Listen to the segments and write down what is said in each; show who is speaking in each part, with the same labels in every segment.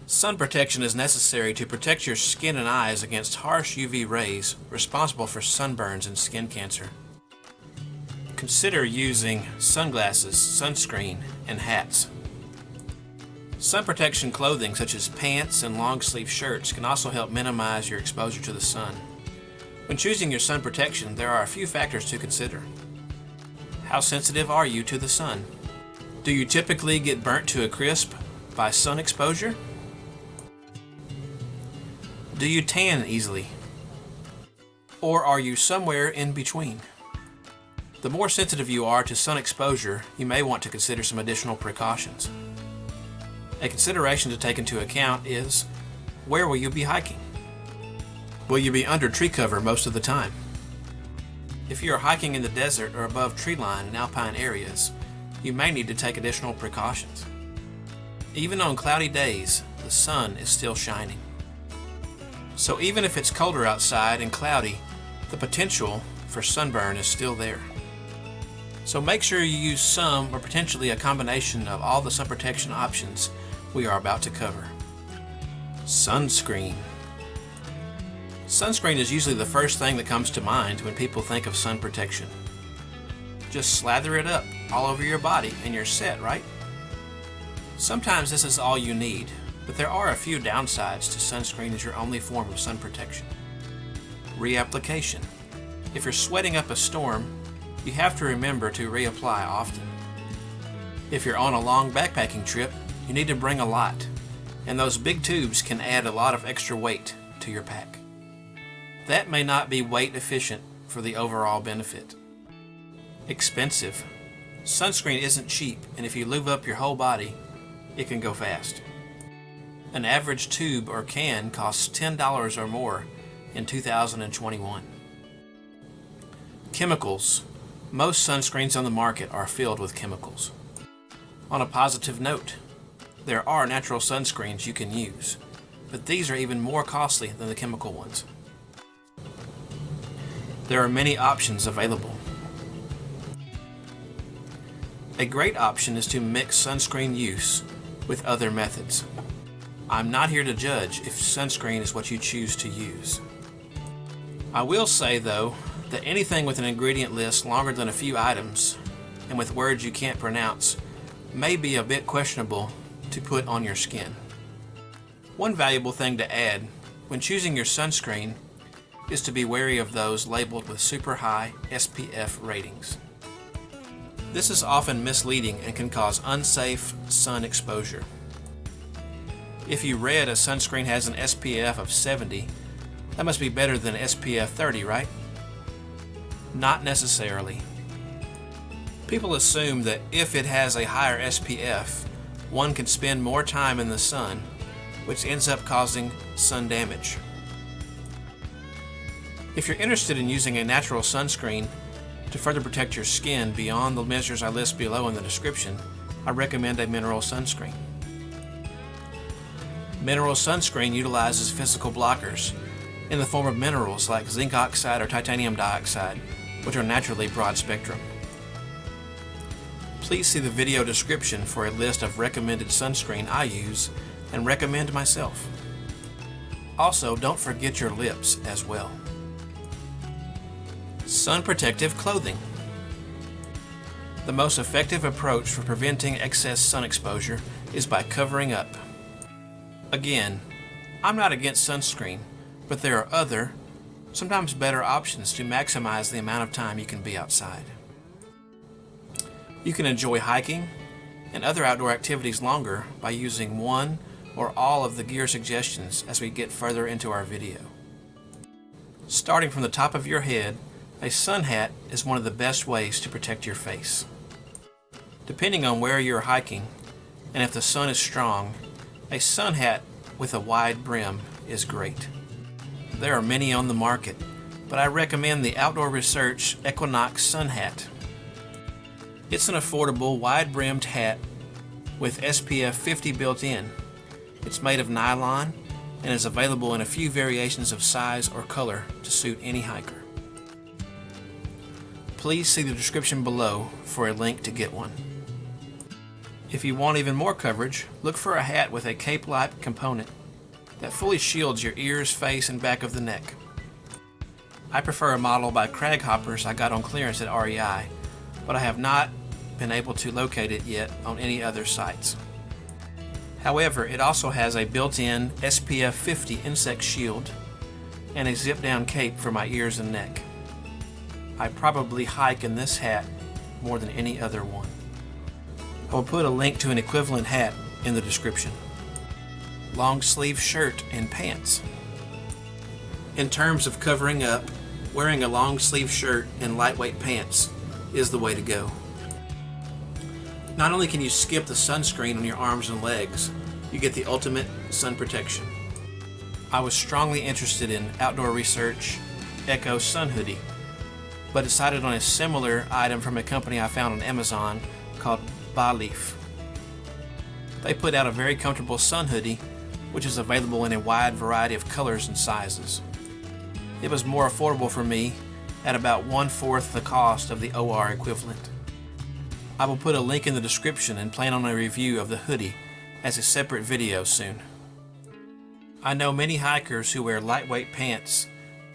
Speaker 1: Sun protection is necessary to protect your skin and eyes against harsh UV rays responsible for sunburns and skin cancer. Consider using sunglasses, sunscreen, and hats. Sun protection clothing such as pants and long sleeve shirts can also help minimize your exposure to the sun. When choosing your sun protection, there are a few factors to consider. How sensitive are you to the sun? Do you typically get burnt to a crisp by sun exposure? Do you tan easily? Or are you somewhere in between? The more sensitive you are to sun exposure, you may want to consider some additional precautions. A consideration to take into account is, where will you be hiking? Will you be under tree cover most of the time? If you are hiking in the desert or above tree line in alpine areas, you may need to take additional precautions. Even on cloudy days, the sun is still shining. So even if it's colder outside and cloudy, the potential for sunburn is still there. So make sure you use some or potentially a combination of all the sun protection options we are about to cover. Sunscreen. Sunscreen is usually the first thing that comes to mind when people think of sun protection. Just slather it up all over your body and you're set, right? Sometimes this is all you need, but there are a few downsides to sunscreen as your only form of sun protection. Reapplication. If you're sweating up a storm, you have to remember to reapply often. If you're on a long backpacking trip, you need to bring a lot, and those big tubes can add a lot of extra weight to your pack. That may not be weight efficient for the overall benefit. Expensive. Sunscreen isn't cheap, and if you lube up your whole body, it can go fast. An average tube or can costs $10 or more in 2021. Chemicals. Most sunscreens on the market are filled with chemicals. On a positive note, there are natural sunscreens you can use, but these are even more costly than the chemical ones. There are many options available. A great option is to mix sunscreen use with other methods. I'm not here to judge if sunscreen is what you choose to use. I will say, though, that anything with an ingredient list longer than a few items and with words you can't pronounce may be a bit questionable to put on your skin. One valuable thing to add when choosing your sunscreen is to be wary of those labeled with super high SPF ratings. This is often misleading and can cause unsafe sun exposure. If you read a sunscreen has an SPF of 70, that must be better than SPF 30, right? Not necessarily. People assume that if it has a higher SPF, one can spend more time in the sun, which ends up causing sun damage. If you're interested in using a natural sunscreen to further protect your skin beyond the measures I list below in the description, I recommend a mineral sunscreen. Mineral sunscreen utilizes physical blockers in the form of minerals like zinc oxide or titanium dioxide, which are naturally broad spectrum. Please see the video description for a list of recommended sunscreen I use and recommend myself. Also, don't forget your lips as well. Sun protective clothing. The most effective approach for preventing excess sun exposure is by covering up. Again, I'm not against sunscreen, but there are other, sometimes better options to maximize the amount of time you can be outside. You can enjoy hiking and other outdoor activities longer by using one or all of the gear suggestions as we get further into our video. Starting from the top of your head, a sun hat is one of the best ways to protect your face. Depending on where you're hiking and if the sun is strong, a sun hat with a wide brim is great. There are many on the market, but I recommend the Outdoor Research Equinox sun hat. It's an affordable, wide-brimmed hat with SPF 50 built in. It's made of nylon and is available in a few variations of size or color to suit any hiker. Please see the description below for a link to get one. If you want even more coverage, look for a hat with a cape-like component that fully shields your ears, face, and back of the neck. I prefer a model by Craghoppers I got on clearance at REI, but I have not been able to locate it yet on any other sites. However, it also has a built-in SPF 50 insect shield and a zip-down cape for my ears and neck. I probably hike in this hat more than any other one. I will put a link to an equivalent hat in the description. Long sleeve shirt and pants. In terms of covering up, wearing a long sleeve shirt and lightweight pants is the way to go. Not only can you skip the sunscreen on your arms and legs, you get the ultimate sun protection. I was strongly interested in Outdoor Research Echo Sun Hoodie, but decided on a similar item from a company I found on Amazon called Leaf. They put out a very comfortable sun hoodie, which is available in a wide variety of colors and sizes. It was more affordable for me at about 1/4 the cost of the OR equivalent. I will put a link in the description and plan on a review of the hoodie as a separate video soon. I know many hikers who wear lightweight pants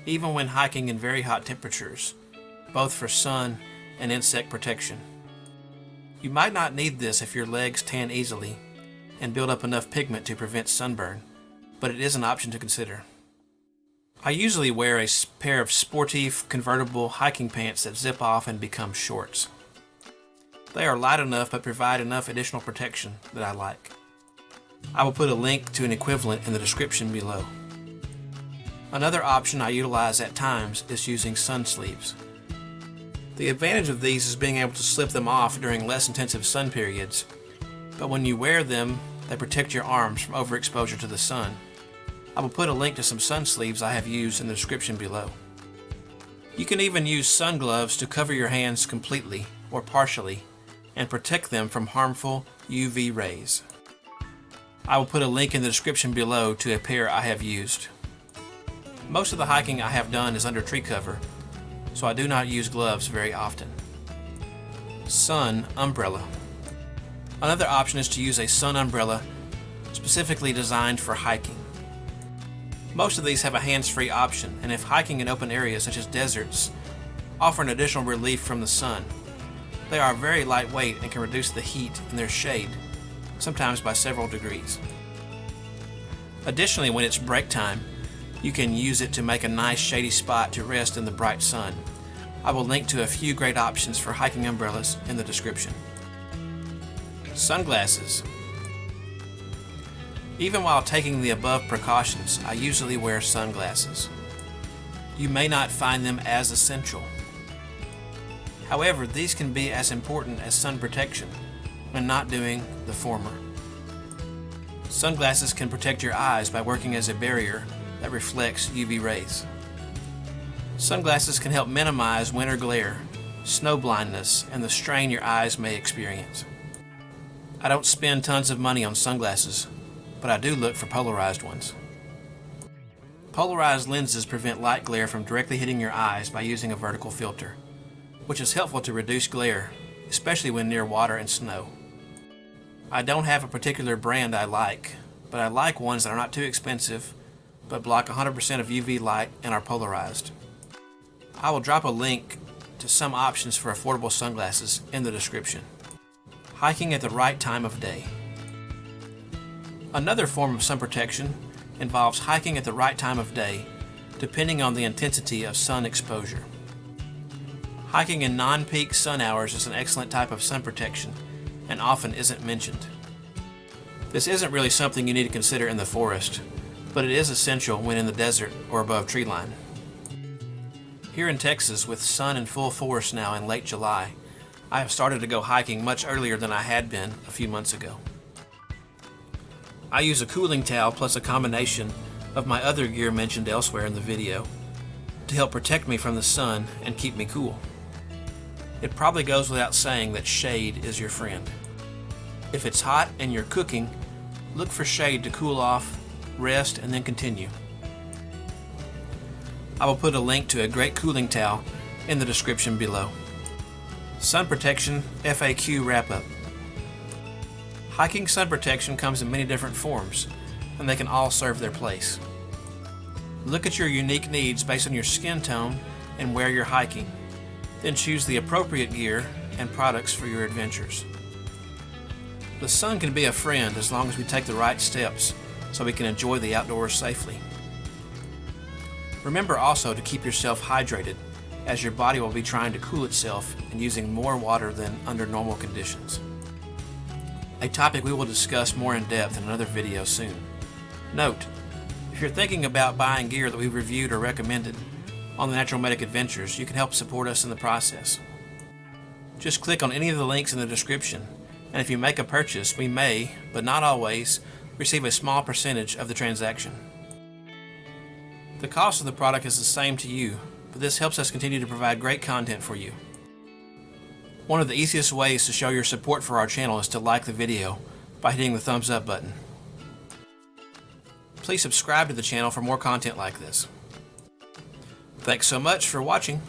Speaker 1: even when hiking in very hot temperatures, both for sun and insect protection. You might not need this if your legs tan easily and build up enough pigment to prevent sunburn, but it is an option to consider. I usually wear a pair of sporty convertible hiking pants that zip off and become shorts. They are light enough but provide enough additional protection that I like. I will put a link to an equivalent in the description below. Another option I utilize at times is using sun sleeves. The advantage of these is being able to slip them off during less intensive sun periods, but when you wear them, they protect your arms from overexposure to the sun. I will put a link to some sun sleeves I have used in the description below. You can even use sun gloves to cover your hands completely or partially and protect them from harmful UV rays. I will put a link in the description below to a pair I have used. Most of the hiking I have done is under tree cover, so I do not use gloves very often. Sun umbrella. Another option is to use a sun umbrella specifically designed for hiking. Most of these have a hands-free option, and if hiking in open areas such as deserts, offer an additional relief from the sun. They are very lightweight and can reduce the heat in their shade, sometimes by several degrees. Additionally, when it's break time, you can use it to make a nice shady spot to rest in the bright sun. I will link to a few great options for hiking umbrellas in the description. Sunglasses. Even while taking the above precautions, I usually wear sunglasses. You may not find them as essential. However, these can be as important as sun protection when not doing the former. Sunglasses can protect your eyes by working as a barrier that reflects UV rays. Sunglasses can help minimize winter glare, snow blindness, and the strain your eyes may experience. I don't spend tons of money on sunglasses, but I do look for polarized ones. Polarized lenses prevent light glare from directly hitting your eyes by using a vertical filter, which is helpful to reduce glare, especially when near water and snow. I don't have a particular brand I like, but I like ones that are not too expensive but block 100% of UV light and are polarized. I will drop a link to some options for affordable sunglasses in the description. Hiking at the right time of day. Another form of sun protection involves hiking at the right time of day, depending on the intensity of sun exposure. Hiking in non-peak sun hours is an excellent type of sun protection and often isn't mentioned. This isn't really something you need to consider in the forest, but it is essential when in the desert or above tree line. Here in Texas, with sun in full force now in late July, I have started to go hiking much earlier than I had been a few months ago. I use a cooling towel plus a combination of my other gear mentioned elsewhere in the video to help protect me from the sun and keep me cool. It probably goes without saying that shade is your friend. If it's hot and you're cooking, look for shade to cool off, rest, and then continue. I will put a link to a great cooling towel in the description below. Sun protection FAQ wrap-up. Hiking sun protection comes in many different forms, and they can all serve their place. Look at your unique needs based on your skin tone and where you're hiking. Then choose the appropriate gear and products for your adventures. The sun can be a friend as long as we take the right steps so we can enjoy the outdoors safely. Remember also to keep yourself hydrated, as your body will be trying to cool itself and using more water than under normal conditions. A topic we will discuss more in depth in another video soon. Note, if you're thinking about buying gear that we've reviewed or recommended on the Thenaturalmedic Adventures, you can help support us in the process. Just click on any of the links in the description, and if you make a purchase, we may, but not always, receive a small percentage of the transaction. The cost of the product is the same to you, but this helps us continue to provide great content for you. One of the easiest ways to show your support for our channel is to like the video by hitting the thumbs up button. Please subscribe to the channel for more content like this. Thanks so much for watching.